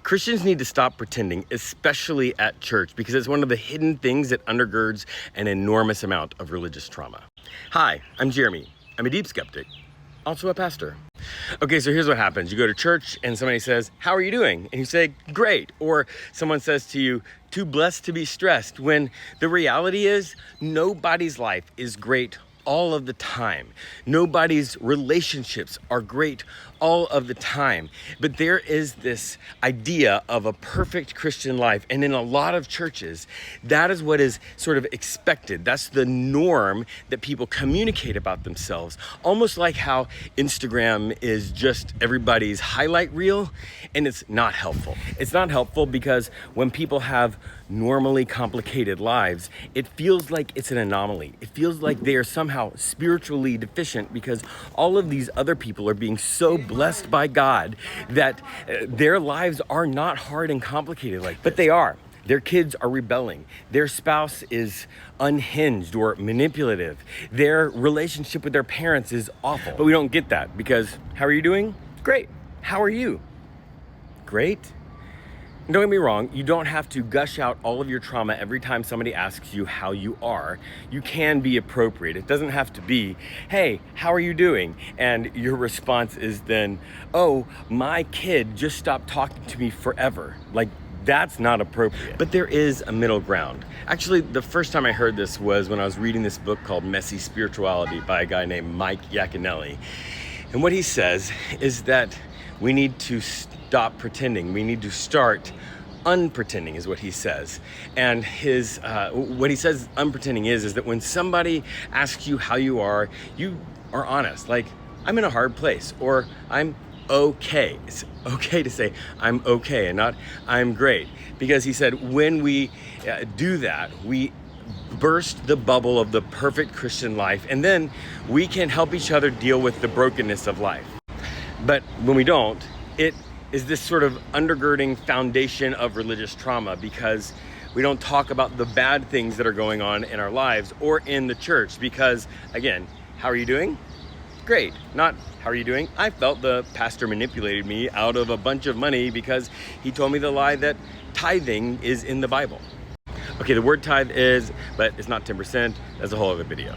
Christians need to stop pretending, especially at church, because it's one of the hidden things that undergirds an enormous amount of religious trauma. Hi, I'm Jeremy. I'm a deep skeptic, also a pastor. Okay, so here's what happens. You go to church and somebody says, "How are you doing?" And you say, "Great." Or someone says to you, "Too blessed to be stressed," when the reality is nobody's life is great all of the time. Nobody's relationships are great all of the time. But there is this idea of a perfect Christian life. And in a lot of churches, that is what is sort of expected. That's the norm that people communicate about themselves. Almost like how Instagram is just everybody's highlight reel, and it's not helpful. It's not helpful because when people have normally complicated lives, it feels like it's an anomaly. It feels like they are somehow spiritually deficient because all of these other people are being so blessed by God that their lives are not hard and complicated like this. But they are. Their kids are rebelling. Their spouse is unhinged or manipulative. Their relationship with their parents is awful. But we don't get that because how are you doing? Great. How are you? Great. Don't get me wrong, you don't have to gush out all of your trauma every time somebody asks you how you are. You can be appropriate. It doesn't have to be, "Hey, how are you doing?" And your response is then, "Oh, my kid just stopped talking to me forever." Like, that's not appropriate. But there is a middle ground. Actually, the first time I heard this was when I was reading this book called Messy Spirituality by a guy named Mike Yaconelli. And what he says is that we need to stop pretending. We need to start unpretending is what he says. And his what he says unpretending is that when somebody asks you how you are honest. Like, "I'm in a hard place," or "I'm okay." It's okay to say "I'm okay" and not "I'm great." Because he said when we do that, we burst the bubble of the perfect Christian life, and then we can help each other deal with the brokenness of life. But when we don't, it is this sort of undergirding foundation of religious trauma because we don't talk about the bad things that are going on in our lives or in the church because, again, how are you doing? Great. Not, how are you doing? I felt the pastor manipulated me out of a bunch of money because he told me the lie that tithing is in the Bible. Okay, the word tithe is, but it's not 10%. That's a whole other video.